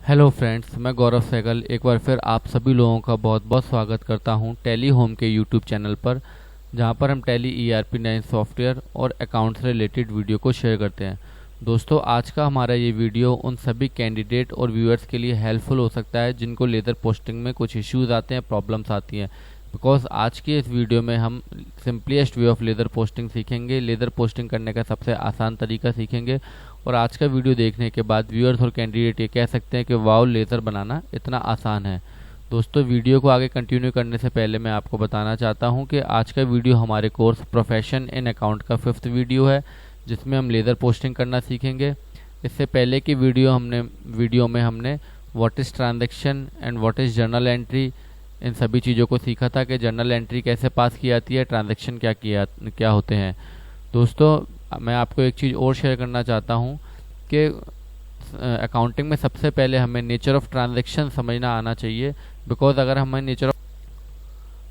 Hello friends, मैं गौरव सहगल एक बार फिर आप सभी लोगों का बहुत बहुत स्वागत करता हूं टैली होम के यूट्यूब चैनल पर, जहां पर हम टैली ERP9 सॉफ्टवेयर और अकाउंट से रिलेटेड वीडियो को शेयर करते हैं। दोस्तों, आज का हमारा ये वीडियो उन सभी कैंडिडेट और व्यूअर्स के लिए हेल्पफुल हो सकता है जिनको लेज़र पोस्टिंग में कुछ इश्यूज़ आते हैं, प्रॉब्लम्स आती हैं। बिकॉज आज के इस वीडियो में हम सिंपलीस्ट वे ऑफ लेज़र पोस्टिंग सीखेंगे, लेज़र पोस्टिंग करने का सबसे आसान तरीका सीखेंगे। और आज का वीडियो देखने के बाद व्यूअर्स और कैंडिडेट ये कह सकते हैं कि वाओ, लेज़र बनाना इतना आसान है। दोस्तों, वीडियो को आगे कंटिन्यू करने से पहले मैं आपको बताना चाहता हूं कि आज का वीडियो हमारे कोर्स प्रोफेशन इन अकाउंट का 5th वीडियो है, जिसमें हम लेज़र पोस्टिंग करना सीखेंगे। इससे पहले की वीडियो में हमने what is transaction and what is journal entry, इन सभी चीज़ों को सीखा था कि जर्नल एंट्री कैसे पास की जाती है, ट्रांजैक्शन क्या होते हैं। दोस्तों, मैं आपको एक चीज़ और शेयर करना चाहता हूँ कि अकाउंटिंग में सबसे पहले हमें नेचर ऑफ ट्रांजैक्शन समझना आना चाहिए। बिकॉज अगर हमें नेचर ऑफ,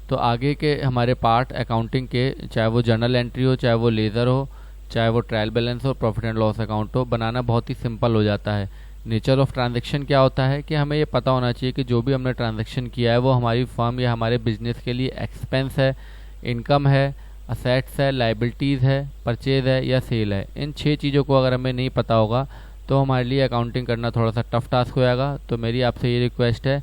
तो आगे के हमारे पार्ट अकाउंटिंग के, चाहे वो जर्नल एंट्री हो, चाहे वो लेज़र हो, चाहे वो ट्रायल बैलेंस हो, प्रॉफिट एंड लॉस अकाउंट हो, बनाना बहुत ही सिंपल हो जाता है। नेचर ऑफ ट्रांजैक्शन क्या होता है कि हमें ये पता होना चाहिए कि जो भी हमने ट्रांजैक्शन किया है वो हमारी फर्म या हमारे बिजनेस के लिए एक्सपेंस है, इनकम है, असेट्स है, लाइबिलिटीज़ है, परचेज है या सेल है। इन 6 चीज़ों को अगर हमें नहीं पता होगा तो हमारे लिए अकाउंटिंग करना थोड़ा सा टफ टास्क हो जाएगा। तो मेरी आपसे ये रिक्वेस्ट है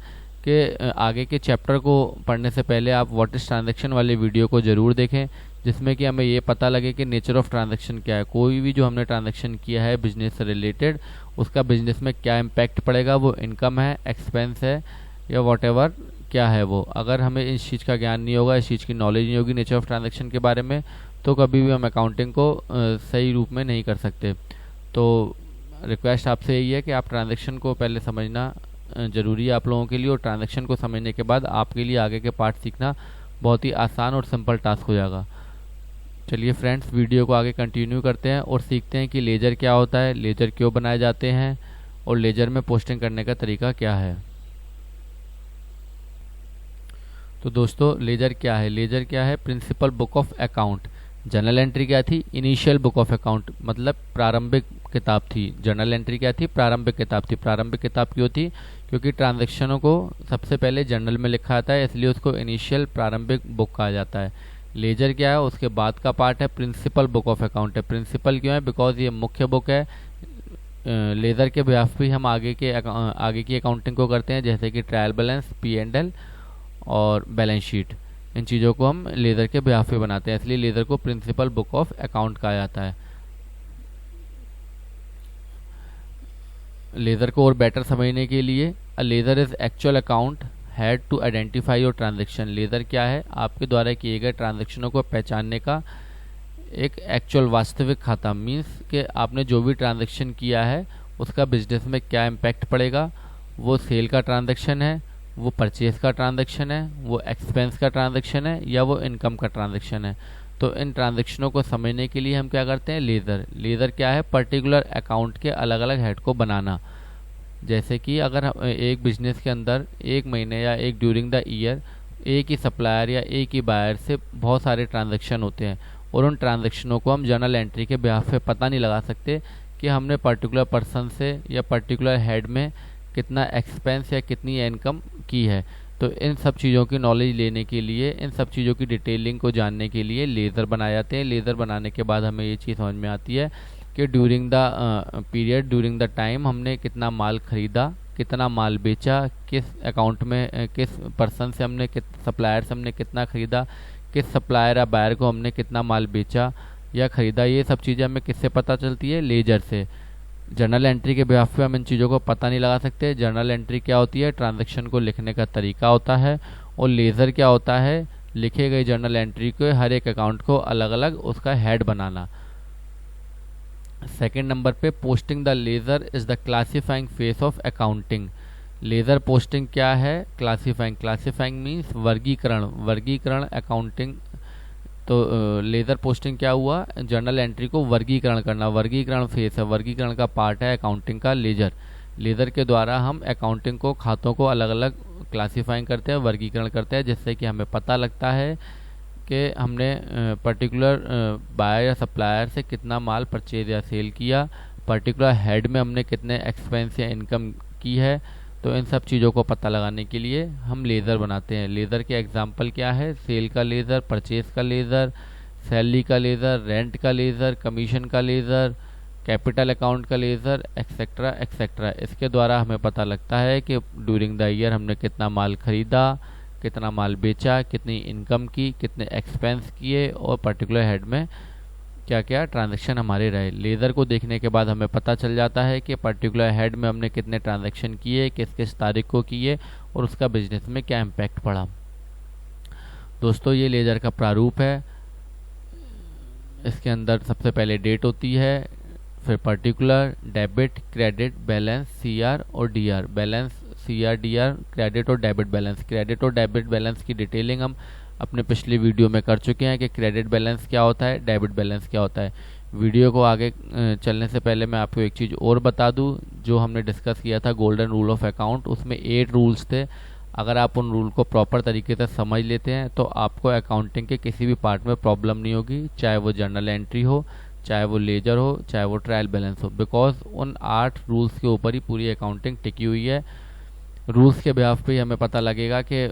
कि आगे के चैप्टर को पढ़ने से पहले आप व्हाट इज़ ट्रांजैक्शन वाले वीडियो को ज़रूर देखें, जिसमें कि हमें ये पता लगे कि नेचर ऑफ ट्रांजैक्शन क्या है। कोई भी जो हमने ट्रांजैक्शन किया है बिजनेस से रिलेटेड, उसका बिजनेस में क्या इम्पैक्ट पड़ेगा, वो इनकम है, एक्सपेंस है या वॉट एवर क्या है वो। अगर हमें इस चीज़ का ज्ञान नहीं होगा, इस चीज़ की नॉलेज नहीं होगी नेचर ऑफ ट्रांजैक्शन के बारे में, तो कभी भी हम अकाउंटिंग को सही रूप में नहीं कर सकते। तो रिक्वेस्ट आपसे यही है कि आप ट्रांजैक्शन को पहले समझना ज़रूरी है आप लोगों के लिए, और ट्रांजैक्शन को समझने के बाद आपके लिए आगे के पार्ट सीखना बहुत ही आसान और सिंपल टास्क हो जाएगा। चलिए फ्रेंड्स, वीडियो को आगे कंटिन्यू करते हैं और सीखते हैं कि लेज़र क्या होता है, लेज़र क्यों बनाए जाते हैं और लेज़र में पोस्टिंग करने का तरीका क्या है। तो दोस्तों, लेज़र क्या है? लेज़र क्या है? Principal book of account. Journal entry क्या थी? इनिशियल बुक ऑफ अकाउंट, मतलब प्रारंभिक किताब थी। जर्नल एंट्री क्या थी? प्रारंभिक किताब थी। प्रारंभिक किताब क्यों थी? क्योंकि ट्रांजैक्शनों को सबसे पहले जर्नल में लिखा जाता है, इसलिए उसको इनिशियल प्रारंभिक बुक कहा जाता है। लेजर क्या है? उसके बाद का पार्ट है प्रिंसिपल बुक ऑफ अकाउंट है। प्रिंसिपल क्यों है? बिकॉज ये मुख्य बुक है। लेजर के बिहाफ भी हम आगे की अकाउंटिंग को करते हैं, जैसे कि ट्रायल बैलेंस, P&L और बैलेंस शीट। इन चीज़ों को हम लेज़र के बिहाफ पे बनाते हैं, इसलिए लेज़र को प्रिंसिपल बुक ऑफ अकाउंट कहा जाता है। लेज़र को और बेटर समझने के लिए, a ledger is actual account head to identify your transaction. Ledger क्या है? आपके द्वारा किए गए ट्रांजेक्शनों को पहचानने का एक एक्चुअल वास्तविक खाता। मीन्स कि आपने जो भी ट्रांजेक्शन किया है उसका बिजनेस में क्या इम्पैक्ट पड़ेगा। वो सेल का ट्रांजेक्शन है, वो परचेज का ट्रांजेक्शन है, वो एक्सपेंस का ट्रांजेक्शन है या वो इनकम का ट्रांजेक्शन है। तो इन ट्रांजेक्शनों को समझने के लिए हम क्या करते हैं? लेज़र। लेज़र क्या है? पर्टिकुलर अकाउंट के अलग अलग हेड को बनाना। जैसे कि अगर एक बिजनेस के अंदर एक महीने या एक ड्यूरिंग द ईयर एक ही सप्लायर या एक ही बायर से बहुत सारे ट्रांजेक्शन होते हैं, और उन ट्रांजेक्शनों को हम जर्नल एंट्री के बिहाफ पे पता नहीं लगा सकते कि हमने पर्टिकुलर पर्सन से या पर्टिकुलर हेड में कितना एक्सपेंस या कितनी इनकम की है। तो इन सब चीज़ों की नॉलेज लेने के लिए, इन सब चीज़ों की डिटेलिंग को जानने के लिए लेज़र बनाए जाते हैं। लेज़र बनाने के बाद हमें ये चीज़ समझ में आती है कि during the period, during the time हमने कितना माल खरीदा, कितना माल बेचा, किस अकाउंट में किस पर्सन से हमने, किस सप्लायर से हमने कितना खरीदा, किस सप्लायर या बायर को हमने कितना माल बेचा या खरीदा। ये सब चीज़ें हमें किससे पता चलती है? लेजर से। जर्नल एंट्री के बिहाफ पे हम इन चीज़ों को पता नहीं लगा सकते। जर्नल एंट्री क्या होती है? ट्रांजैक्शन को लिखने का तरीका होता है। और लेज़र क्या होता है? लिखे गए जर्नल एंट्री को, हर एक अकाउंट को अलग अलग उसका हेड बनाना। सेकेंड नंबर पे, posting the laser is the classifying face of accounting. Laser posting क्या है? क्लासीफाइंग। क्लासीफाइंग मीन्स वर्गीकरण। वर्गीकरण अकाउंटिंग। तो लेज़र पोस्टिंग क्या हुआ? जर्नल एंट्री को वर्गीकरण करना। वर्गीकरण फेस है, वर्गीकरण का पार्ट है अकाउंटिंग का लेज़र। लेज़र के द्वारा हम अकाउंटिंग को, खातों को अलग अलग क्लासीफाइंग करते हैं, वर्गीकरण करते हैं, जिससे कि हमें पता लगता है कि हमने पर्टिकुलर बायर या सप्लायर से कितना माल परचेज या सेल किया, पर्टिकुलर हेड में हमने कितने एक्सपेंस या इनकम की है, तो इन सब चीज़ों को पता लगाने के लिए हम लेज़र बनाते हैं। लेज़र के एग्जाम्पल क्या है? सेल का लेज़र, परचेज का लेज़र, सैलरी का लेज़र, रेंट का लेज़र, कमीशन का लेज़र, कैपिटल अकाउंट का लेज़र, एक्सेट्रा एक्सेट्रा। इसके द्वारा हमें पता लगता है कि ड्यूरिंग द ईयर हमने कितना माल खरीदा, कितना माल बेचा, कितनी इनकम की, कितने एक्सपेंस किए और पर्टिकुलर हेड में क्या क्या ट्रांजैक्शन हमारे रहे। लेज़र को देखने के बाद हमें पता चल जाता है कि पर्टिकुलर हेड में हमने कितने ट्रांजैक्शन किए, किस किस तारीख को किए और उसका बिजनेस में क्या इम्पैक्ट पड़ा। दोस्तों ये लेज़र का प्रारूप है। इसके अंदर सबसे पहले डेट होती है, फिर particular, debit, credit, balance, CR और DR. Balance, CR, DR, credit और डेबिट बैलेंस। क्रेडिट और डेबिट बैलेंस की डिटेलिंग हम अपने पिछली वीडियो में कर चुके हैं कि क्रेडिट बैलेंस क्या होता है, डेबिट बैलेंस क्या होता है। वीडियो को आगे चलने से पहले मैं आपको एक चीज़ और बता दूं, जो हमने डिस्कस किया था गोल्डन रूल ऑफ अकाउंट, उसमें 8 रूल्स थे। अगर आप उन रूल को प्रॉपर तरीके से समझ लेते हैं तो आपको अकाउंटिंग के किसी भी पार्ट में प्रॉब्लम नहीं होगी, चाहे वो जर्नल एंट्री हो, चाहे वो लेजर हो, चाहे वो ट्रायल बैलेंस हो, बिकॉज उन 8 रूल्स के ऊपर ही पूरी अकाउंटिंग टिकी हुई है। रूल्स के बिहाफ पे ही हमें पता लगेगा कि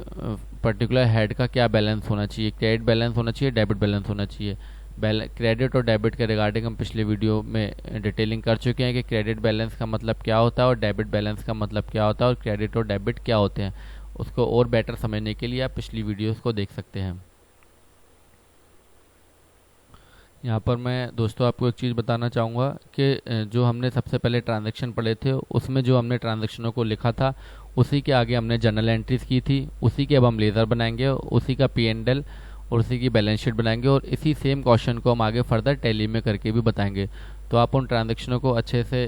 पर्टिकुलर हेड का क्या बैलेंस होना चाहिए, क्रेडिट बैलेंस होना चाहिए, डेबिट बैलेंस होना चाहिए। क्रेडिट और डेबिट के रिगार्डिंग हम पिछले वीडियो में डिटेलिंग कर चुके हैं कि क्रेडिट बैलेंस का मतलब क्या होता है और डेबिट बैलेंस का मतलब क्या होता है और क्रेडिट और डेबिट क्या होते हैं। उसको और बेटर समझने के लिए आप पिछली वीडियोस को देख सकते हैं। यहाँ पर मैं दोस्तों आपको एक चीज़ बताना चाहूँगा कि जो हमने सबसे पहले ट्रांजैक्शन पढ़े थे उसमें जो हमने ट्रांजैक्शनों को लिखा था उसी के आगे हमने जर्नल एंट्रीज की थी, उसी के अब हम लेज़र बनाएंगे, उसी का P&L और उसी की बैलेंस शीट बनाएंगे और इसी सेम क्वेश्चन को हम आगे फर्दर टैली में करके भी बताएंगे। तो आप उन ट्रांजैक्शनों को अच्छे से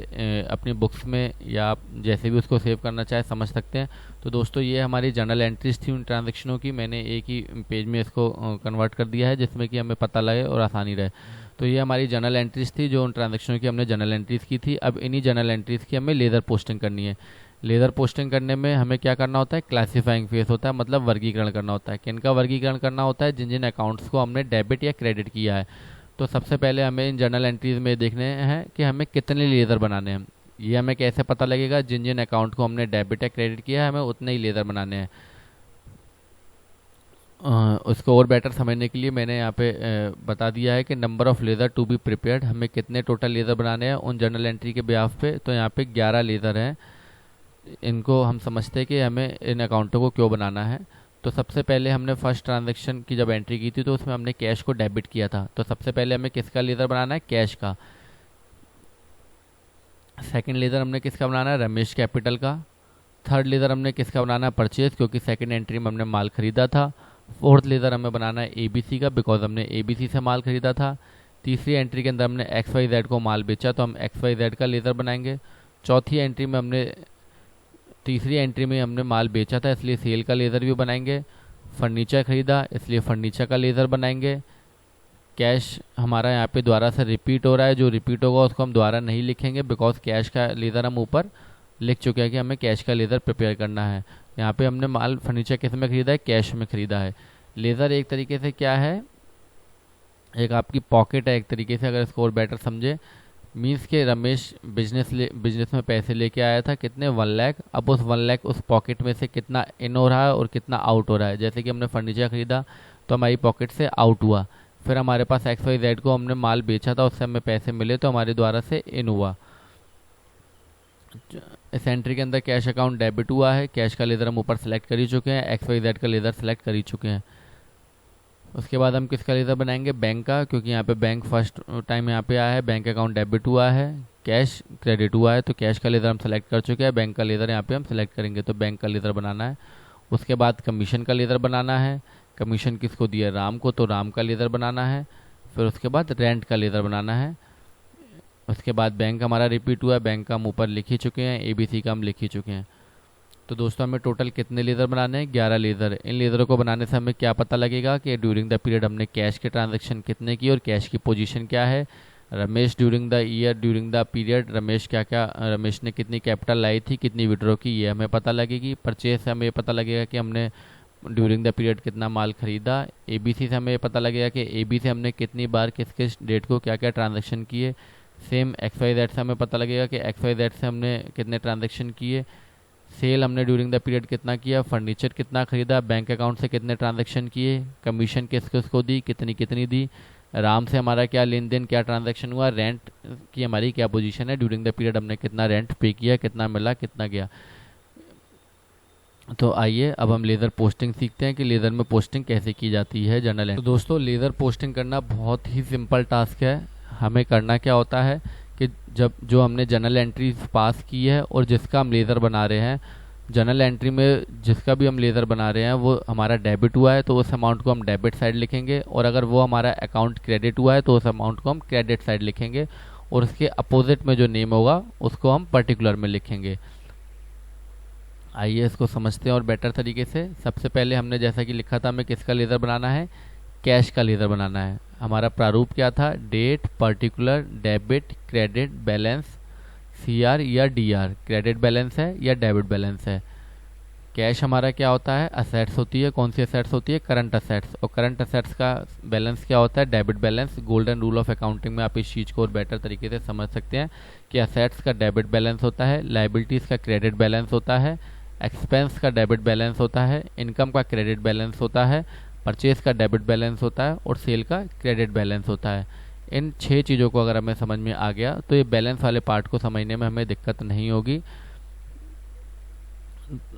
अपनी बुक्स में या आप जैसे भी उसको सेव करना चाहे समझ सकते हैं। तो दोस्तों ये हमारी जर्नल एंट्रीज थी उन ट्रांजैक्शनों की। मैंने एक ही पेज में इसको कन्वर्ट कर दिया है जिसमें कि हमें पता लगे और आसानी रहे। तो ये हमारी जर्नल एंट्रीज थी जो उन ट्रांजैक्शनों की हमने जर्नल एंट्रीज की थी। अब इन्हीं जर्नल एंट्रीज की हमें लेज़र पोस्टिंग करनी है। लेज़र पोस्टिंग करने में हमें क्या करना होता है? क्लासिफाइंग फेस होता है, मतलब वर्गीकरण करना होता है। किनका वर्गीकरण करना होता है? जिन जिन अकाउंट्स को हमने डेबिट या क्रेडिट किया है। तो सबसे पहले हमें इन जर्नल एंट्रीज में देखने हैं कि हमें कितने लेज़र बनाने हैं। ये हमें कैसे पता लगेगा? जिन जिन अकाउंट को हमने डेबिट या क्रेडिट किया है हमें उतने ही लेज़र बनाने हैं। उसको और बेटर समझने के लिए मैंने यहाँ पे बता दिया है कि number of ledger to be prepared, हमें कितने टोटल लेज़र बनाने हैं उन जर्नल एंट्री के बिहाफ पे। तो यहाँ पे 11 लेज़र हैं। इनको हम समझते हैं कि हमें इन अकाउंटों को क्यों बनाना है। तो सबसे पहले हमने फर्स्ट ट्रांजैक्शन की जब एंट्री की थी तो उसमें हमने कैश को डेबिट किया था। तो सबसे पहले हमें किसका लेज़र बनाना है? कैश का। सेकंड लेज़र हमने किसका बनाना है? रमेश कैपिटल का। थर्ड लेज़र हमने किसका बनाना है? परचेज, क्योंकि सेकंड एंट्री में हमने माल खरीदा था। फोर्थ लेज़र हमें बनाना है ABC का, बिकॉज हमने ABC से माल खरीदा था। तीसरी एंट्री के अंदर हमने XYZ को माल बेचा तो हम XYZ का लेज़र बनाएंगे। तीसरी एंट्री में हमने माल बेचा था इसलिए सेल का लेज़र भी बनाएंगे। फर्नीचर खरीदा इसलिए फर्नीचर का लेज़र बनाएंगे। कैश हमारा यहाँ पे दोबारा से रिपीट हो रहा है, जो रिपीट होगा उसको हम दोबारा नहीं लिखेंगे बिकॉज कैश का लेज़र हम ऊपर लिख चुके हैं कि हमें कैश का लेज़र प्रिपेयर करना है। यहाँ पे हमने माल फर्नीचर किस में खरीदा है? कैश में खरीदा है। लेज़र एक तरीके से क्या है? एक आपकी पॉकेट है एक तरीके से, अगर इसको और बेटर समझे। मीन्स के रमेश बिजनेस में पैसे लेके आया था, कितने? 1 लाख। अब उस 1 लाख उस पॉकेट में से कितना इन हो रहा है और कितना आउट हो रहा है। जैसे कि हमने फर्नीचर खरीदा तो हमारी पॉकेट से आउट हुआ, फिर हमारे पास XYZ को हमने माल बेचा था, उससे हमें पैसे मिले तो हमारे द्वारा से इन हुआ। इस एंट्री के अंदर कैश अकाउंट डेबिट हुआ है, कैश का लेज़र हम ऊपर सेलेक्ट कर ही चुके हैं, XYZ का लेज़र सेलेक्ट कर ही चुके हैं। उसके बाद हम किसका लेज़र बनाएंगे? बैंक का, क्योंकि यहाँ पे बैंक फर्स्ट टाइम यहाँ पे आया है। बैंक अकाउंट डेबिट हुआ है, कैश क्रेडिट हुआ है, तो कैश का लेज़र हम सेलेक्ट कर चुके हैं, बैंक का लेज़र यहाँ पे हम सेलेक्ट करेंगे, तो बैंक का लेज़र बनाना है। उसके बाद कमीशन का लेज़र बनाना है। कमीशन किसको दिया? राम को, तो राम का लेज़र बनाना है। फिर उसके बाद रेंट का लेज़र बनाना है। उसके बाद बैंक हमारा रिपीट हुआ है, बैंक का हम ऊपर लिख ही चुके हैं, ABC का हम लिख ही चुके हैं। तो दोस्तों हमें टोटल कितने लेज़र बनाने हैं? 11 लेज़र। इन लेज़रों को बनाने से हमें क्या पता लगेगा कि ड्यूरिंग द पीरियड हमने कैश के ट्रांजैक्शन कितने की और कैश की पोजीशन क्या है। Ramesh during the year, during the period Ramesh ने कितनी कैपिटल लाई थी, कितनी विड्रॉ की, ये हमें पता लगेगी। परचेज से हमें ये पता लगेगा कि हमने ड्यूरिंग द पीरियड कितना माल खरीदा। ABC से हमें ये पता लगेगा कि AB से हमने कितनी बार किस किस डेट को क्या क्या ट्रांजेक्शन किए। सेम XYZ से हमें पता लगेगा कि XYZ से हमने कितने ट्रांजेक्शन किए। सेल हमने ड्यूरिंग द पीरियड कितना किया, फर्नीचर कितना खरीदा, बैंक अकाउंट से कितने ट्रांजैक्शन किए, कमीशन किस किसको दी, कितनी कितनी दी, राम से हमारा क्या लेन देन, क्या ट्रांजैक्शन हुआ, रेंट की हमारी क्या पोजीशन है, ड्यूरिंग द पीरियड हमने कितना रेंट पे किया, कितना मिला, कितना गया। तो आइए अब हम लेज़र पोस्टिंग सीखते हैं कि लेज़र में पोस्टिंग कैसे की जाती है जर्नल एंट्री। तो दोस्तों लेज़र पोस्टिंग करना बहुत ही सिंपल टास्क है। हमें करना क्या होता है कि जब जो हमने जर्नल एंट्री पास की है और जिसका हम लेज़र बना रहे हैं, जर्नल एंट्री में जिसका भी हम लेज़र बना रहे हैं वो हमारा डेबिट हुआ है तो उस अमाउंट को हम डेबिट साइड लिखेंगे, और अगर वो हमारा अकाउंट क्रेडिट हुआ है तो उस अमाउंट को हम क्रेडिट साइड लिखेंगे, और उसके अपोजिट में जो नेम होगा उसको हम पर्टिकुलर में लिखेंगे। आइए इसको समझते हैं और बेटर तरीके से। सबसे पहले हमने जैसा कि लिखा था हमें किसका लेज़र बनाना है, कैश का लेज़र बनाना है। हमारा प्रारूप क्या था, date, particular, debit, credit, balance, CR या डीआर, क्रेडिट बैलेंस है या डेबिट बैलेंस है। कैश हमारा क्या होता है, असेट्स होती है। कौन सी असेट्स होती है, करंट असेट्स, और करंट असेट्स का बैलेंस क्या होता है, debit balance. Golden rule of accounting में आप इस चीज़ को और बेटर तरीके से समझ सकते हैं कि असेट्स का डेबिट बैलेंस होता है, लाइबिलिटीज़ का क्रेडिट बैलेंस होता है, एक्सपेंस का डेबिट बैलेंस होता है, इनकम का क्रेडिट बैलेंस होता है, परचेज का डेबिट बैलेंस होता है, और सेल का क्रेडिट बैलेंस होता है। इन 6 चीज़ों को अगर हमें समझ में आ गया तो ये बैलेंस वाले पार्ट को समझने में हमें दिक्कत नहीं होगी।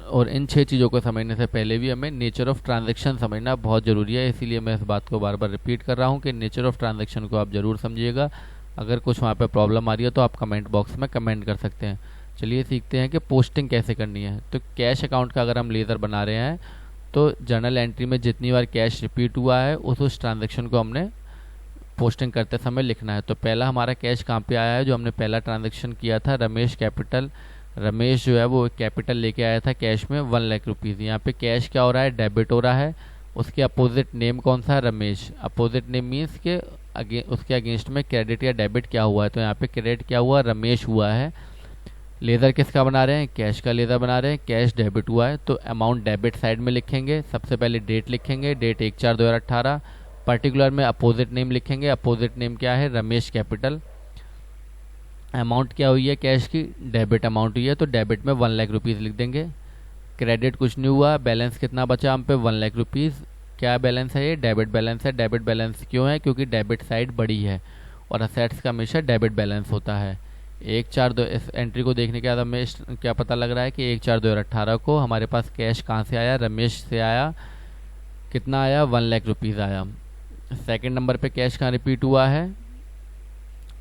और इन 6 चीज़ों को समझने से पहले भी हमें नेचर ऑफ ट्रांजैक्शन समझना बहुत ज़रूरी है, इसीलिए मैं इस बात को बार बार रिपीट कर रहा हूँ कि नेचर ऑफ ट्रांजैक्शन को आप ज़रूर समझिएगा। अगर कुछ वहाँ पे प्रॉब्लम आ रही है तो आप कमेंट बॉक्स में कमेंट कर सकते हैं। चलिए सीखते हैं कि पोस्टिंग कैसे करनी है। तो कैश अकाउंट का अगर हम लेज़र बना रहे हैं तो जर्नल एंट्री में जितनी बार कैश रिपीट हुआ है उस ट्रांजैक्शन को हमने पोस्टिंग करते समय लिखना है। तो पहला हमारा कैश कहाँ पे आया है, जो हमने पहला ट्रांजैक्शन किया था रमेश कैपिटल, रमेश जो है वो कैपिटल लेके आया था कैश में 1 लाख रुपीज़। यहाँ पे कैश क्या हो रहा है, डेबिट हो रहा है। उसके अपोजिट नेम कौन सा है, रमेश। अपोजिट नेम मीन्स के उसके अगेंस्ट में क्रेडिट या डेबिट क्या हुआ है, तो यहाँ पे क्रेडिट क्या हुआ, रमेश हुआ है। लेज़र किसका बना रहे हैं, कैश का लेज़र बना रहे हैं। कैश डेबिट हुआ है तो अमाउंट डेबिट साइड में लिखेंगे। सबसे पहले डेट लिखेंगे, डेट 1/4/2018। पर्टिकुलर में अपोजिट नेम लिखेंगे, अपोजिट नेम क्या है, रमेश कैपिटल। अमाउंट क्या हुई है कैश की, डेबिट अमाउंट हुई है तो डेबिट में 1 लाख रुपीज़ लिख देंगे। क्रेडिट कुछ नहीं हुआ, बैलेंस कितना बचा हम पे 1 लाख रुपीज़। क्या बैलेंस है, ये डेबिट बैलेंस है। डेबिट बैलेंस क्यों है, क्योंकि डेबिट साइड बड़ी है और असेट्स का हमेशा डेबिट बैलेंस होता है। 1/4 इस एंट्री को देखने के बाद हमें क्या पता लग रहा है कि 1/4/2018 को हमारे पास कैश कहाँ से आया, रमेश से आया। कितना आया, 1 लाख रुपीज़ आया। सेकंड नंबर पे कैश कहाँ रिपीट हुआ है,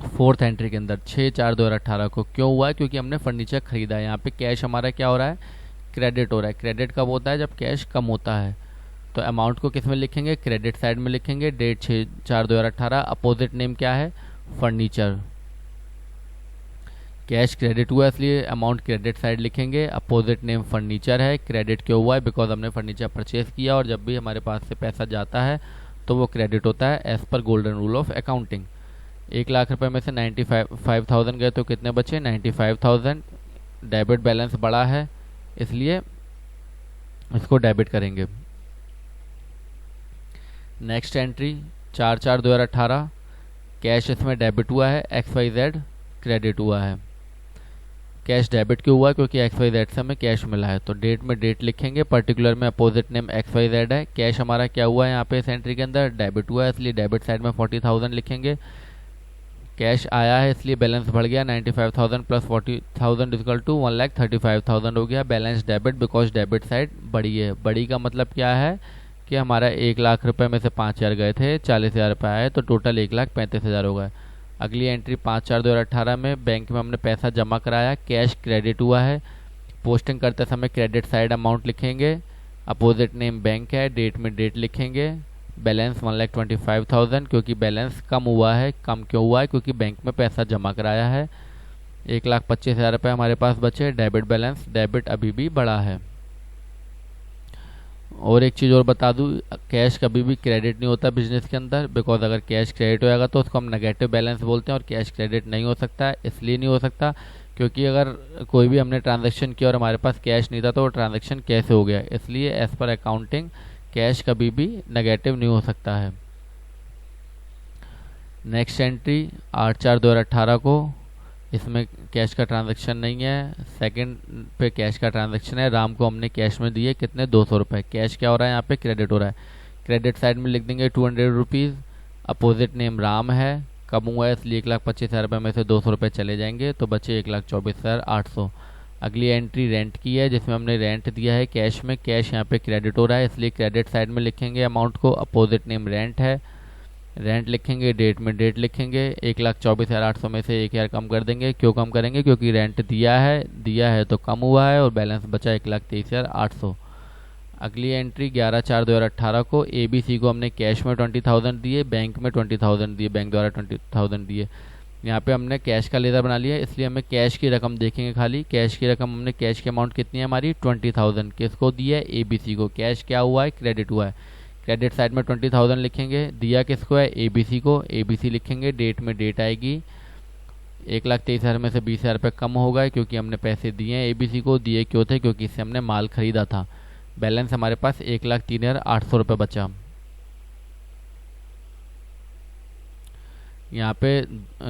4th एंट्री के अंदर 6/4/2018 को। क्यों हुआ है, क्योंकि हमने फर्नीचर खरीदा है। यहाँ पे कैश हमारा क्या हो रहा है, क्रेडिट हो रहा है। क्रेडिट कब होता है, जब कैश कम होता है। तो अमाउंट को किस में लिखेंगे, क्रेडिट साइड में लिखेंगे। डेट 6/4/2018। अपोजिट नेम क्या है, फर्नीचर। कैश क्रेडिट हुआ इसलिए अमाउंट क्रेडिट साइड लिखेंगे। अपोजिट नेम फर्नीचर है। क्रेडिट क्यों हुआ है, बिकॉज हमने फर्नीचर परचेज किया और जब भी हमारे पास से पैसा जाता है तो वो क्रेडिट होता है as per golden rule of accounting. 1 lakh रुपए में से 95,000 गए तो कितने बचे, 95,000। डेबिट बैलेंस बड़ा है इसलिए इसको डेबिट करेंगे। Next entry 4/4/2018। कैश इसमें डेबिट हुआ है, XYZ क्रेडिट हुआ है। कैश डेबिट क्यों हुआ है, क्योंकि XYZ से हमें कैश मिला है। तो डेट में डेट लिखेंगे, पर्टिकुलर में अपोजिट नेम XYZ है। कैश हमारा क्या हुआ है यहाँ पे इस एंट्री के अंदर, डेबिट हुआ है इसलिए डेबिट साइड में 40,000 लिखेंगे। कैश आया है इसलिए बैलेंस बढ़ गया, 95,000 प्लस 40,000 इक्वल टू 1,35,000 हो गया। Balance debit because debit side बड़ी है। बड़ी का मतलब क्या है कि हमारा 1 लाख रुपए में से 5,000 गए थे, 40,000 रुपये आए तो टोटल 1,35,000 हो गए। अगली एंट्री 5/4/2018 में बैंक में हमने पैसा जमा कराया, कैश क्रेडिट हुआ है। पोस्टिंग करते समय क्रेडिट साइड अमाउंट लिखेंगे। अपोजिट नेम बैंक है, डेट में डेट लिखेंगे। बैलेंस 1,25,000 क्योंकि बैलेंस कम हुआ है। कम क्यों हुआ है, क्योंकि बैंक में पैसा जमा कराया है। 1,25,000 रुपये हमारे पास बचे। डेबिट बैलेंस, डेबिट अभी भी बड़ा है। और एक चीज़ और बता दूं, कैश कभी भी क्रेडिट नहीं होता बिजनेस के अंदर, बिकॉज अगर कैश क्रेडिट होएगा तो उसको हम नेगेटिव बैलेंस बोलते हैं और कैश क्रेडिट नहीं हो सकता है। इसलिए नहीं हो सकता क्योंकि अगर कोई भी हमने ट्रांजैक्शन किया और हमारे पास कैश नहीं था तो वो ट्रांजैक्शन कैसे हो गया, इसलिए एज पर अकाउंटिंग कैश कभी भी नेगेटिव नहीं हो सकता है। नेक्स्ट एंट्री 8/4/2018 को इसमें कैश का ट्रांजैक्शन नहीं है। सेकंड पे कैश का ट्रांजैक्शन है। राम को हमने कैश में दिए कितने, 200 रुपये। कैश क्या हो रहा है यहाँ पे, क्रेडिट हो रहा है। क्रेडिट साइड में लिख देंगे 200 रुपीज़। अपोजिट नेम राम है, कम हुआ है इसलिए 1,25,000 रुपये में से 200 रुपये चले जाएंगे तो बचे 1,24,800। अगली एंट्री रेंट की है जिसमें हमने रेंट दिया है कैश में। कैश यहाँ पे क्रेडिट हो रहा है इसलिए क्रेडिट साइड में लिखेंगे अमाउंट को। अपोजिट नेम रेंट है, रेंट लिखेंगे, डेट में डेट लिखेंगे। 1,24,800 में से 1,000 कम कर देंगे। क्यों कम करेंगे, क्योंकि रेंट दिया है तो कम हुआ है और बैलेंस बचा 1,23,800। अगली एंट्री 11/4/2018 को ABC को हमने कैश में 20,000 दिए, बैंक में 20,000 दिए, बैंक द्वारा 20,000 दिए। यहाँ पे हमने कैश का लेज़र बना लिया इसलिए हमें कैश की रकम देखेंगे खाली। कैश की रकम हमने, कैश की अमाउंट कितनी है हमारी, 20,000। किसको दिया है, ABC को। कैश क्या हुआ है, क्रेडिट हुआ है। क्रेडिट साइड में 20,000 लिखेंगे। दिया किसको है, ABC को। ABC लिखेंगे, डेट में डेट आएगी। 1,23,000 में से 20,000 रुपये कम होगा क्योंकि हमने पैसे दिए हैं ABC को। दिए क्यों थे, क्योंकि इससे हमने माल खरीदा था। बैलेंस हमारे पास 1,03,800 रुपये बचा। यहाँ पे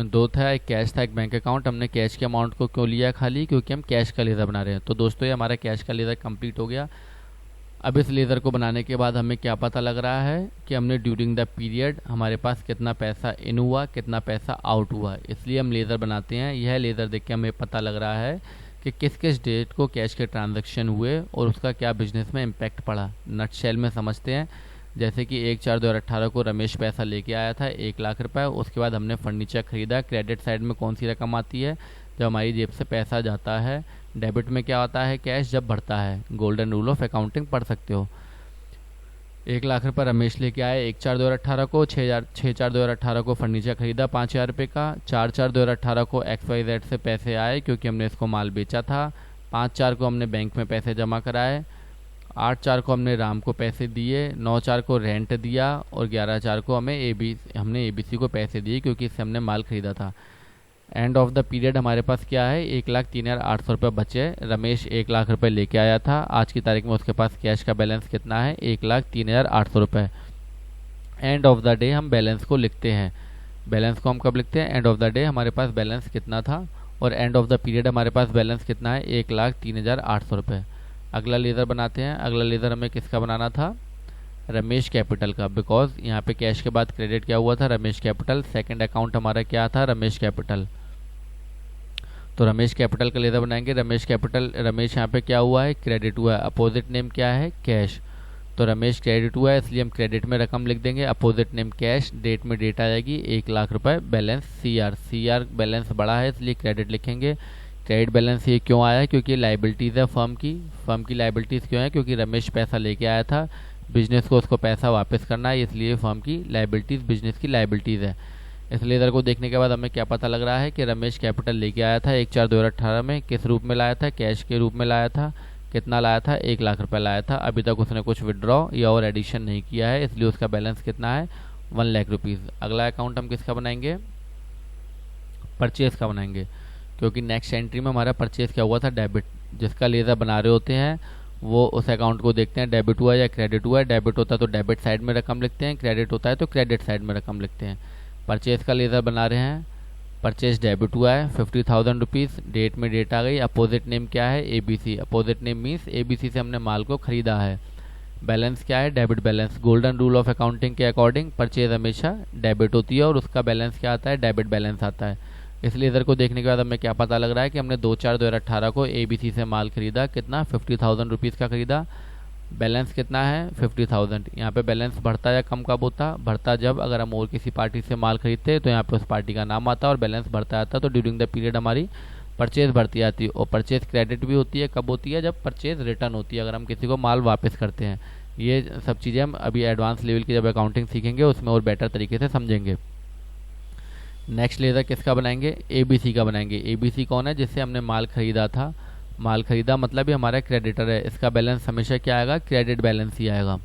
दो था, एक कैश था एक बैंक अकाउंट। हमने कैश के अमाउंट को क्यों लिया खाली, क्योंकि हम कैश का लेज़र बना रहे हैं। तो दोस्तों ये हमारा कैश का लेज़र कंप्लीट हो गया। अब इस लेज़र को बनाने के बाद हमें क्या पता लग रहा है कि हमने ड्यूरिंग द पीरियड हमारे पास कितना पैसा इन हुआ, कितना पैसा आउट हुआ। इसलिए हम लेज़र बनाते हैं। यह लेज़र देख के हमें पता लग रहा है कि किस किस डेट को कैश के ट्रांजैक्शन हुए और उसका क्या बिजनेस में इम्पैक्ट पड़ा। नटशेल में समझते हैं। जैसे कि 1/4/2018 को रमेश पैसा लेके आया था 1,00,000 रुपये। उसके बाद हमने फर्नीचर ख़रीदा। क्रेडिट साइड में कौन सी रकम आती है, जब हमारी जेब से पैसा जाता है। डेबिट में क्या होता है, कैश जब बढ़ता है। गोल्डन रूल ऑफ अकाउंटिंग पढ़ सकते हो। 1,00,000 रुपये रमेश लेके आए 1/4/2018 को। 6/4/2018 को फर्नीचर खरीदा 5,000 रुपये का। 4/4/2018 को XYZ से पैसे आए क्योंकि हमने इसको माल बेचा था। 5/4 को हमने बैंक में पैसे जमा कराए। 8/4 को हमने राम को पैसे दिए। 9/4 को रेंट दिया और 11/4 को हमने ABC को पैसे दिए क्योंकि इससे हमने माल खरीदा था। एंड ऑफ द पीरियड हमारे पास क्या है, 1,03,800 रुपये बचे। रमेश 1,00,000 रुपये लेके आया था। आज की तारीख में उसके पास कैश का बैलेंस कितना है, 1,03,800 रुपये। एंड ऑफ द डे हम बैलेंस को लिखते हैं। बैलेंस को हम कब लिखते हैं, एंड ऑफ द डे हमारे पास बैलेंस कितना था और एंड ऑफ द पीरियड हमारे पास बैलेंस कितना है, 1,03,800 रुपये। अगला लेज़र बनाते हैं। अगला लेज़र हमें किसका बनाना था, रमेश कैपिटल का। बिकॉज यहाँ पे कैश के बाद क्रेडिट क्या हुआ था, रमेश कैपिटल। सेकंड अकाउंट हमारा क्या था, रमेश कैपिटल। तो रमेश कैपिटल का लेज़र बनाएंगे। रमेश कैपिटल, रमेश यहाँ पे क्या हुआ है, क्रेडिट हुआ है। अपोजिट नेम क्या है, कैश। तो रमेश क्रेडिट हुआ है इसलिए हम क्रेडिट में रकम लिख देंगे। अपोजिट नेम कैश, डेट में डेट आ जाएगी 1,00,000 रुपये। बैलेंस CR बैलेंस बड़ा है इसलिए क्रेडिट लिखेंगे। क्रेडिट बैलेंस ये क्यों आया, क्योंकि लाइबिलिटीज़ है फर्म की लाइबिलिटीज़ क्यों है, क्योंकि रमेश पैसा लेके आया था। बिजनेस को उसको पैसा वापस करना है इसलिए फर्म की लाइबिलिटीज़ बिजनेस की लाइबिलिटीज़ है। इस लेज़र को देखने के बाद हमें क्या पता लग रहा है कि रमेश कैपिटल लेके आया था 1/4/2018 में। किस रूप में लाया था, कैश के रूप में लाया था। कितना लाया था, 1,00,000 रुपये लाया था। अभी तक उसने कुछ विड्रॉ या और एडिशन नहीं किया है इसलिए उसका बैलेंस कितना है, 1,00,000 रुपीज़। अगला अकाउंट हम किसका बनाएंगे, परचेज़ का बनाएंगे क्योंकि नेक्स्ट एंट्री में हमारा परचेज़ क्या हुआ था, डेबिट। जिसका लेज़र बना रहे होते हैं वो उस अकाउंट को देखते हैं डेबिट हुआ या क्रेडिट हुआ है। डेबिट होता है तो डेबिट साइड में रकम लिखते हैं, क्रेडिट होता है तो क्रेडिट साइड में रकम लिखते हैं। परचेज़ का लेज़र बना रहे हैं। परचेज डेबिट हुआ है 50,000 रुपीज़। डेट में डेट आ गई। अपोजिट नेम क्या है, ABC। Opposite name means ABC से हमने माल को खरीदा है। बैलेंस क्या है, debit balance. Golden rule of accounting के अकॉर्डिंग परचेज हमेशा डेबिट होती है और उसका बैलेंस क्या आता है, डेबिट बैलेंस आता है। इस लेज़र को देखने के बाद हमें क्या पता लग रहा है कि हमने 2/4/2018 को ABC से माल खरीदा। कितना, 50,000 रुपीज़ का खरीदा। बैलेंस कितना है, 50,000। यहाँ पे बैलेंस बढ़ता या कम कब होता, बढ़ता जब अगर हम और किसी पार्टी से माल खरीदते तो यहाँ पे उस पार्टी का नाम आता और बैलेंस बढ़ता आता। तो ड्यूरिंग द पीरियड हमारी परचेज बढ़ती आती है। और परचेज क्रेडिट भी होती है, कब होती है, जब परचेज रिटर्न होती है, अगर हम किसी को माल वापस करते हैं। ये सब चीज़ें हम अभी एडवांस लेवल की जब अकाउंटिंग सीखेंगे उसमें और बेटर तरीके से समझेंगे। नेक्स्ट लेज़र किसका बनाएंगे, ABC का बनाएंगे। ABC कौन है, जिससे हमने माल खरीदा था। माल खरीदा मतलब ये हमारा क्रेडिटर है। इसका बैलेंस हमेशा क्या आएगा, क्रेडिट बैलेंस ही आएगा।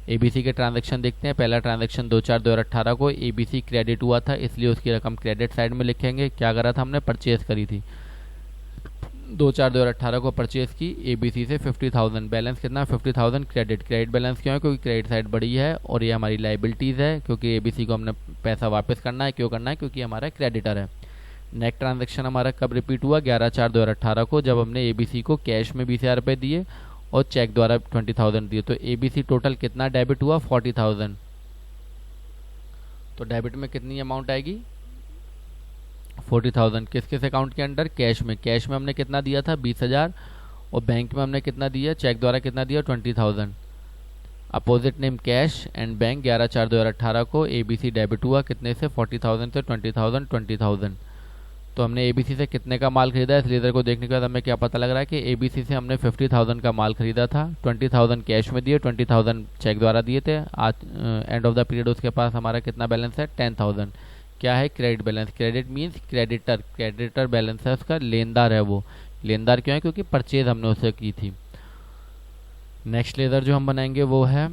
ABC के ट्रांजैक्शन देखते हैं। पहला ट्रांजैक्शन 2/4/2018 को ABC क्रेडिट हुआ था इसलिए उसकी रकम क्रेडिट साइड में लिखेंगे। क्या करा था हमने, परचेज करी थी। 2/4/2018 को परचेज की ABC से 50,000। बैलेंस कितना, 50,000 क्रेडिट। क्रेडिट बैलेंस क्यों है, क्योंकि क्रेडिट साइड बड़ी है और ये हमारी लाइबिलिटीज़ है क्योंकि ABC को हमने पैसा वापस करना है। क्यों करना है, क्योंकि हमारा क्रेडिटर है। नेक्स्ट ट्रांजैक्शन हमारा कब रिपीट हुआ? 11/4/2018 को, जब हमने एबीसी को कैश में 20,000 रुपये दिए और चेक द्वारा 20,000 दिए। तो एबीसी टोटल कितना डेबिट हुआ? 40,000। तो डेबिट में कितनी अमाउंट आएगी? 40,000। किस किस अकाउंट के अंडर? कैश में। कैश में हमने कितना दिया था? 20,000। और बैंक में हमने कितना दिया? चेक द्वारा कितना दिया? 20,000। Opposite name cash and bank 11/4/2018 को एबीसी डेबिट हुआ कितने से? 40,000 से 20,000 20,000। तो हमने एबीसी से कितने का माल खरीदा है? इस लीडर को देखने के बाद हमें क्या पता लग रहा है कि एबीसी से हमने 50,000 का माल खरीदा था। 20,000 कैश में दिए, 20,000 चेक द्वारा दिए थे। आज एंड ऑफ द पीरियड उसके पास हमारा कितना बैलेंस है? 10,000। क्या है? Credit balance. Credit means creditor, creditor balance है उसका, लेनदार है वो। लेनदार क्यों है? क्योंकि परचेज हमने उसे की थी। नेक्स्ट लेजर जो हम बनाएंगे वो है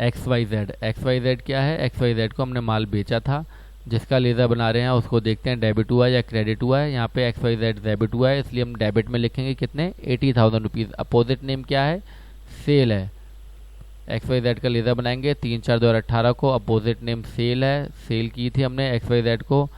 XYZ। XYZ क्या है? XYZ को हमने माल बेचा था, जिसका लेजर बना रहे हैं उसको देखते हैं डेबिट हुआ या क्रेडिट हुआ है। यहाँ पे XYZ डेबिट हुआ है, इसलिए हम डेबिट में लिखेंगे कितने? 80,000 रुपीज़। अपोजिट नेम क्या है? सेल है। XYZ का लेजर बनाएंगे 3/4/2018 को, अपोजिट नेम सेल है। सेल की थी हमने XYZ को।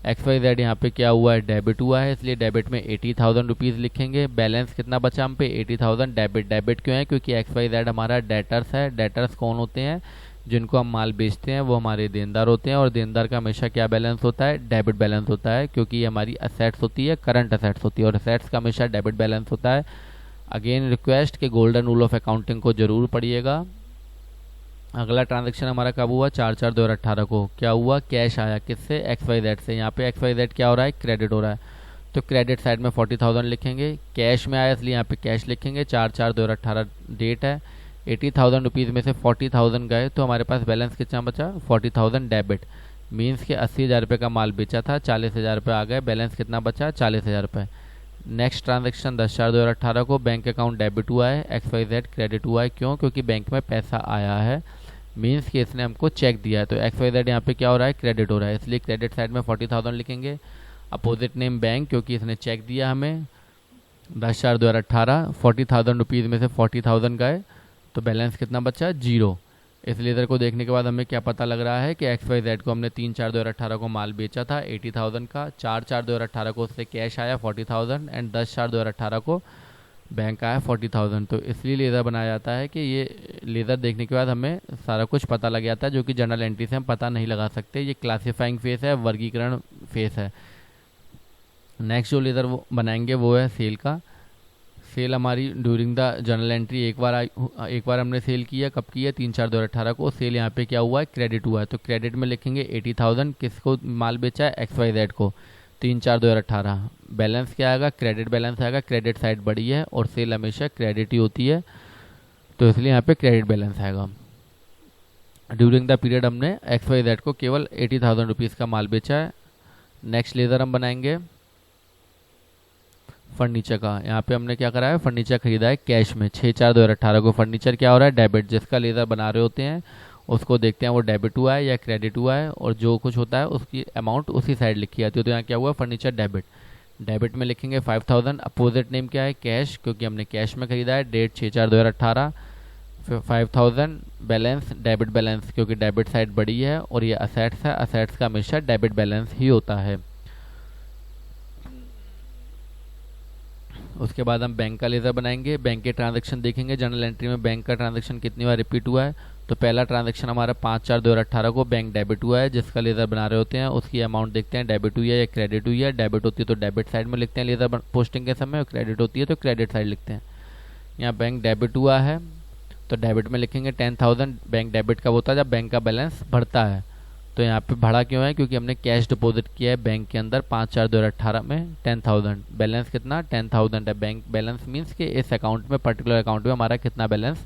XYZ यहाँ पे क्या हुआ है? डेबिट हुआ है, इसलिए डेबिट में 80,000 रुपीज़ लिखेंगे। बैलेंस कितना बचा हम पे? 80,000 डेबिट। डेबिट क्यों है? क्योंकि XYZ हमारा डेटर्स है। डेटर्स कौन होते हैं? जिनको हम माल बेचते हैं वो हमारे देनदार होते हैं, और देनदार का हमेशा क्या बैलेंस होता है? डेबिट बैलेंस होता है, क्योंकि ये हमारी असेट्स होती है, करंट असेट्स होती है, और असेट्स का हमेशा डेबिट बैलेंस होता है। अगेन रिक्वेस्ट के गोल्डन रूल ऑफ अकाउंटिंग को जरूर पढ़िएगा। अगला ट्रांजैक्शन हमारा कब हुआ? 4/4/2018 को। क्या हुआ? कैश आया किससे? XYZ से। यहाँ पे XYZ क्या हो रहा है? क्रेडिट हो रहा है, तो क्रेडिट साइड में 40,000 लिखेंगे। कैश में आया इसलिए यहाँ पे कैश लिखेंगे। 4/4/2018 डेट है। 80,000 रुपीज़ में से 40,000 गए, तो हमारे पास बैलेंस कितना बचा? 40,000 डेबिट। मीन्स के 80,000 रुपये का माल बेचा था, 40,000 रुपये आ गए, बैलेंस कितना बचा? 40,000 रुपये। नेक्स्ट ट्रांजैक्शन 10/4/2018 को बैंक अकाउंट डेबिट हुआ है, XYZ क्रेडिट हुआ है। क्यों? क्योंकि बैंक में पैसा आया है, मीन्स कि इसने हमको चेक दिया है। तो XYZ यहाँ पे क्या हो रहा है? क्रेडिट हो रहा है, इसलिए क्रेडिट साइड में 40,000 लिखेंगे। अपोजिट नेम बैंक, क्योंकि इसने चेक दिया हमें। 10/4/2018 40,000 रुपीज़ में से 40,000 गए, तो बैलेंस कितना बचा? 0। इस लेजर को देखने के बाद हमें क्या पता लग रहा है कि XYZ को हमने 3/4/2018 को माल बेचा था 80,000 का। 4/4/2018 को उससे कैश आया 40,000, एंड 10/4/2018 को बैंक आया 40,000। तो इसलिए लेज़र बनाया जाता है कि ये लेज़र देखने के बाद हमें सारा कुछ पता लग जाता है, जो कि जनरल एंट्री से हम पता नहीं लगा सकते। ये क्लासीफाइंग फेस है, वर्गीकरण फेस है। नेक्स्ट जो लेज़र वो बनाएंगे वो है सेल का। सेल हमारी ड्यूरिंग द जनरल एंट्री एक बार हमने सेल किया। कब किया? 3/4/2018 को। सेल यहाँ पे क्या हुआ है? क्रेडिट हुआ है, तो क्रेडिट में लिखेंगे 80,000। किसको माल बेचा है? XYZ को। 3/4/2018 बैलेंस क्या आएगा? क्रेडिट बैलेंस आएगा। क्रेडिट साइड बड़ी है और सेल हमेशा क्रेडिट ही होती है, तो इसलिए यहाँ पे क्रेडिट बैलेंस आएगा। ड्यूरिंग द पीरियड हमने XYZ को केवल 80,000 रुपीज़ का माल बेचा है। नेक्स्ट लेज़र हम बनाएंगे फर्नीचर का। यहाँ पे हमने क्या करा है? फर्नीचर खरीदा है कैश में 6/4/2018 को। फर्नीचर क्या हो रहा है? डेबिट। जिसका लेज़र बना रहे होते हैं उसको देखते हैं वो डेबिट हुआ है या क्रेडिट हुआ है, और जो कुछ होता है उसकी अमाउंट उसी साइड लिखी जाती है। तो यहाँ क्या हुआ? Furniture debit. डेबिट में लिखेंगे 5,000। अपोजिट नेम क्या है? कैश, क्योंकि हमने कैश में खरीदा है। डेट 6/4/2018। 5,000 बैलेंस डेबिट बैलेंस, क्योंकि डेबिट साइड बड़ी है और ये असेट्स है, असेट्स का हमेशा डेबिट बैलेंस ही होता है। उसके बाद हम बैंक का लेज़र बनाएंगे। बैंक के ट्रांजैक्शन देखेंगे जनरल एंट्री में बैंक का ट्रांजैक्शन कितनी बार रिपीट हुआ है। तो पहला ट्रांजैक्शन हमारा 5/4/2018 को बैंक डेबिट हुआ है। जिसका लेज़र बना रहे होते हैं उसकी अमाउंट देखते हैं डेबिट हुई है या क्रेडिट हुई है। डेबिट होती है तो डेबिट साइड में लिखते हैं लेज़र पोस्टिंग के समय, और क्रेडिट होती है तो क्रेडिट साइड लिखते हैं। यहाँ बैंक डेबिट हुआ है तो डेबिट में लिखेंगे 10,000। बैंक डेबिट कब होता है? जब बैंक का बैलेंस बढ़ता है। तो यहाँ पे बढ़ा क्यों है? क्योंकि हमने कैश डिपॉजिट किया है बैंक के अंदर 5/4/2018 में 10,000। बैलेंस कितना? 10,000 है। बैंक बैलेंस मीन्स कि इस अकाउंट में, पर्टिकुलर अकाउंट में हमारा कितना बैलेंस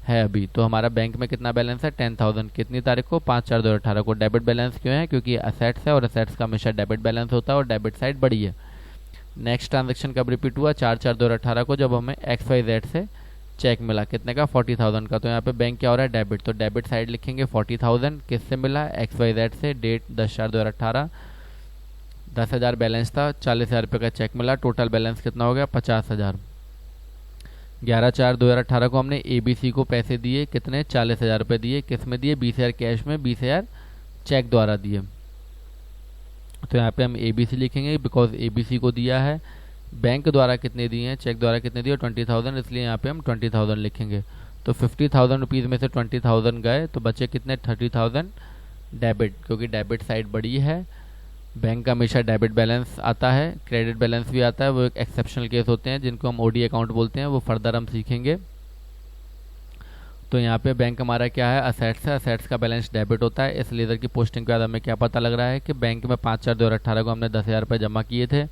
है अभी। तो हमारा बैंक में कितना बैलेंस है? 10,000। कितनी तारीख को? 5/4/2018 को। डेबिट बैलेंस क्यों है? क्योंकि असेट्स है और असेट्स का हमेशा डेबिट बैलेंस होता है और डेबिट साइड बड़ी है। नेक्स्ट ट्रांजेक्शन कब रिपीट हुआ? 4/4/2018 को, जब हमें XYZ से चेक मिला कितने का? 40,000 का। तो यहाँ पे बैंक क्या हो रहा है? डेबिट। तो डेबिट साइड लिखेंगे 40,000। किससे मिला? XYZ से। डेट 10/4/2018। 10,000 बैलेंस था, 40,000 रुपये का चेक मिला। टोटल बैलेंस कितना हो गया? 50,000। 11/4/2018 को हमने ABC को पैसे दिए कितने? 40,000 रुपये दिए। किस में दिए? 20,000 कैश में, 20,000 चेक द्वारा दिए। तो यहाँ पे हम ABC लिखेंगे बिकॉज ABC को दिया है। बैंक द्वारा कितने दिए हैं, चेक द्वारा कितने दिए, 20,000, इसलिए यहाँ पे हम 20,000 लिखेंगे। तो 50,000 रुपीज़ में से 20,000 गए तो बचे कितने, 30,000 डेबिट, क्योंकि डेबिट साइड बड़ी है। बैंक का हमेशा डेबिट बैलेंस आता है, क्रेडिट बैलेंस भी आता है, वो एक एक्सेप्शनल केस होते हैं जिनको हम OD अकाउंट बोलते हैं, वो फर्दर हम सीखेंगे। तो यहाँ पे बैंक हमारा क्या है, असेट्स है, असेट्स का बैलेंस डेबिट होता है। इस लेज़र की पोस्टिंग के बाद हमें क्या पता लग रहा है कि बैंक में 5/4/2018 को हमने 10,000 रुपये जमा किए थे,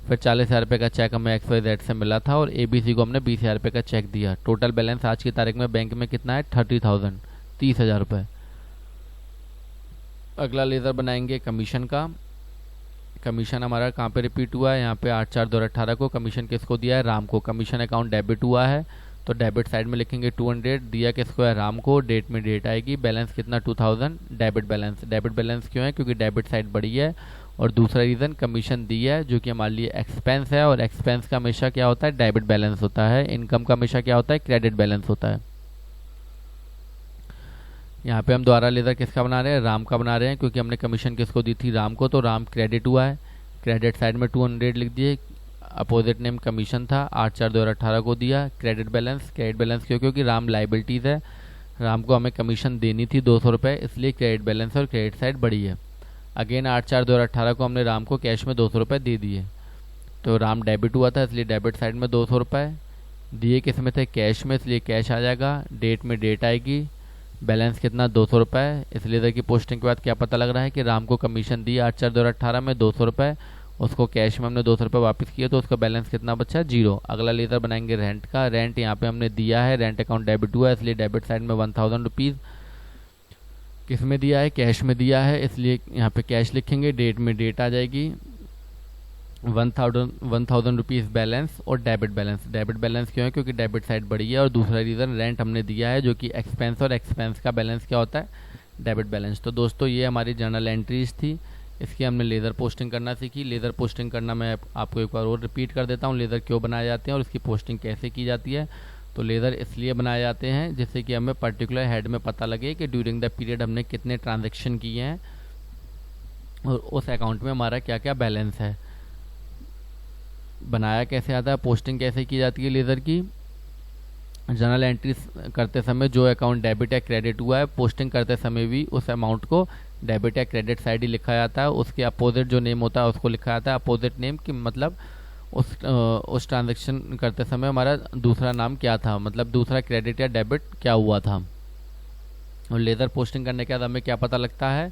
फिर 40,000 रुपये का चेक हमें XYZ से मिला था और ABC को हमने 20,000 रुपये का चेक दिया। टोटल बैलेंस आज की तारीख में बैंक में कितना है, 30,000, 30,000 रुपये। अगला लेज़र बनाएंगे कमीशन का। कमीशन हमारा कहाँ पे रिपीट हुआ है, यहाँ पे 8/4/2018 को कमीशन किसको दिया है, राम को। कमीशन अकाउंट डेबिट हुआ है तो डेबिट साइड में लिखेंगे 200, दिया किसको है, राम को। डेट में डेट आएगी, बैलेंस कितना, 2000, डेबिट बैलेंस। डेबिट बैलेंस क्यों है, क्योंकि डेबिट साइड बड़ी है। और दूसरा रीज़न, कमीशन दी है जो कि हमारे लिए एक्सपेंस है, और एक्सपेंस का हमेशा क्या होता है, डेबिट बैलेंस होता है। इनकम का हमेशा क्या होता है, क्रेडिट बैलेंस होता है। यहाँ पे हम दोबारा लेज़र किसका बना रहे हैं, राम का बना रहे हैं, क्योंकि हमने कमीशन किसको दी थी, राम को। तो राम क्रेडिट हुआ है, क्रेडिट साइड में 200 लिख दिए, अपोजिट नेम कमीशन था, 8/4/2018 को दिया। क्रेडिट बैलेंस, क्रेडिट बैलेंस क्यों, क्योंकि राम लाइबिलिटीज़ है, राम को हमें कमीशन देनी थी 200 रुपये, इसलिए क्रेडिट बैलेंस और क्रेडिट साइड बड़ी है। अगेन 8/4/2018 को हमने राम को कैश में 200 रुपये दे दिए, तो राम डेबिट हुआ था, इसलिए डेबिट साइड में 200 रुपये दिए, किस में थे, कैश में, इसलिए कैश आ जाएगा। डेट में डेट आएगी, बैलेंस कितना, 200 रुपये। इसलिए देखिए पोस्टिंग के बाद क्या पता लग रहा है कि राम को कमीशन दी 8/4/2018 में 200 रुपये, उसको कैश में हमने 200 रुपये वापस किए, तो उसका बैलेंस कितना बचा, 0। अगला लेज़र बनाएंगे रेंट का। रेंट यहाँ पे हमने दिया है, रेंट अकाउंट डेबिट हुआ है, इसलिए डेबिट साइड में 1000 रुपीज़ किस में दिया है, कैश में दिया है, इसलिए यहाँ पे कैश लिखेंगे। डेट में डेट आ जाएगी, 1000 रुपीज़ बैलेंस और डेबिट बैलेंस। डेबिट बैलेंस क्यों है, क्योंकि डेबिट साइड बड़ी है। और दूसरा रीज़न, रेंट हमने दिया है जो कि एक्सपेंस, और एक्सपेंस का बैलेंस क्या होता है, डेबिट बैलेंस। तो दोस्तों ये हमारी जर्नल एंट्रीज थी, इसकी हमने लेज़र पोस्टिंग करना सीखी। लेज़र पोस्टिंग करना मैं आपको एक बार और रिपीट कर देता हूँ, लेज़र क्यों बनाए जाते हैं और इसकी पोस्टिंग कैसे की जाती है। तो लेज़र इसलिए बनाए जाते हैं जिससे कि हमें पर्टिकुलर हेड में पता लगे कि ड्यूरिंग द पीरियड हमने कितने ट्रांजैक्शन किए हैं और उस अकाउंट में हमारा क्या क्या बैलेंस है। बनाया कैसे आता है, पोस्टिंग कैसे की जाती है लेज़र की, जर्नल एंट्री करते समय जो अकाउंट डेबिट या क्रेडिट हुआ है, पोस्टिंग करते समय भी उस अमाउंट को डेबिट या क्रेडिट साइड ही लिखा जाता है। उसके अपोजिट जो नेम होता है उसको लिखा जाता है। अपोजिट नेम की मतलब उस ट्रांजैक्शन करते समय हमारा दूसरा नाम क्या था, मतलब दूसरा क्रेडिट या डेबिट क्या हुआ था। और लेज़र पोस्टिंग करने के बाद हमें क्या पता लगता है,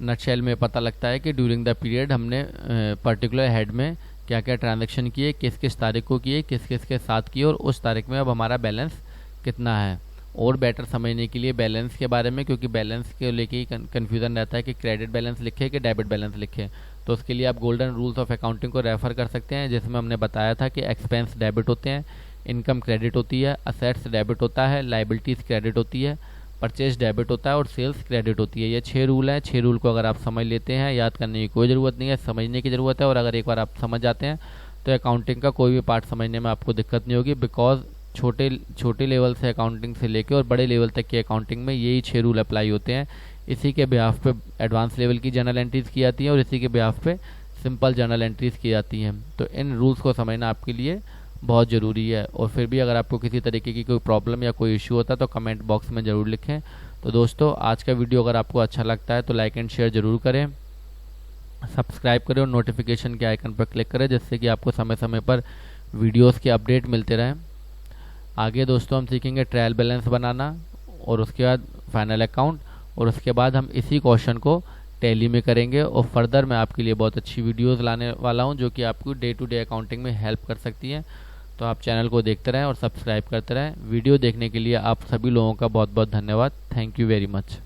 नटशेल में पता लगता है कि ड्यूरिंग द पीरियड हमने पर्टिकुलर हेड में क्या क्या ट्रांजैक्शन किए, किस किस तारीख को किए, किस किस के साथ किए, और उस तारीख में अब हमारा बैलेंस कितना है। और बेटर समझने के लिए बैलेंस के बारे में, क्योंकि बैलेंस के लेके ही कन्फ्यूज़न रहता है कि क्रेडिट बैलेंस लिखे कि डेबिट बैलेंस लिखे, तो उसके लिए आप गोल्डन रूल्स ऑफ अकाउंटिंग को रेफ़र कर सकते हैं, जिसमें हमने बताया था कि एक्सपेंस डेबिट होते हैं, इनकम क्रेडिट होती है, असेट्स डेबिट होता है, लाइबिलिटीज़ क्रेडिट होती है, परचेज डेबिट होता है और सेल्स क्रेडिट होती है। ये 6 रूल हैं। 6 रूल को अगर आप समझ लेते हैं, याद करने की कोई ज़रूरत नहीं है, समझने की ज़रूरत है। और अगर एक बार आप समझ जाते हैं तो अकाउंटिंग का कोई भी पार्ट समझने में आपको दिक्कत नहीं होगी, बिकॉज छोटे लेवल से अकाउंटिंग से लेकर और बड़े लेवल तक की अकाउंटिंग में यही 6 रूल अप्लाई होते हैं। इसी के बिहाफ पे एडवांस लेवल की जर्नल एंट्रीज़ की जाती हैं और इसी के बिहाफ पे सिंपल जर्नल एंट्रीज़ की जाती हैं। तो इन रूल्स को समझना आपके लिए बहुत ज़रूरी है। और फिर भी अगर आपको किसी तरीके की कोई प्रॉब्लम या कोई इशू होता है तो कमेंट बॉक्स में ज़रूर लिखें। तो दोस्तों आज का वीडियो अगर आपको अच्छा लगता है तो लाइक एंड शेयर ज़रूर करें, सब्सक्राइब करें और नोटिफिकेशन के आइकन पर क्लिक करें, जिससे कि आपको समय समय पर वीडियोस के अपडेट मिलते रहें। आगे दोस्तों हम सीखेंगे ट्रायल बैलेंस बनाना और उसके बाद फाइनल अकाउंट, और उसके बाद हम इसी क्वेश्चन को टैली में करेंगे। और फर्दर मैं आपके लिए बहुत अच्छी वीडियोस लाने वाला हूं जो कि आपको डे टू डे अकाउंटिंग में हेल्प कर सकती हैं। तो आप चैनल को देखते रहें और सब्सक्राइब करते रहें। वीडियो देखने के लिए आप सभी लोगों का बहुत बहुत धन्यवाद। Thank you very much.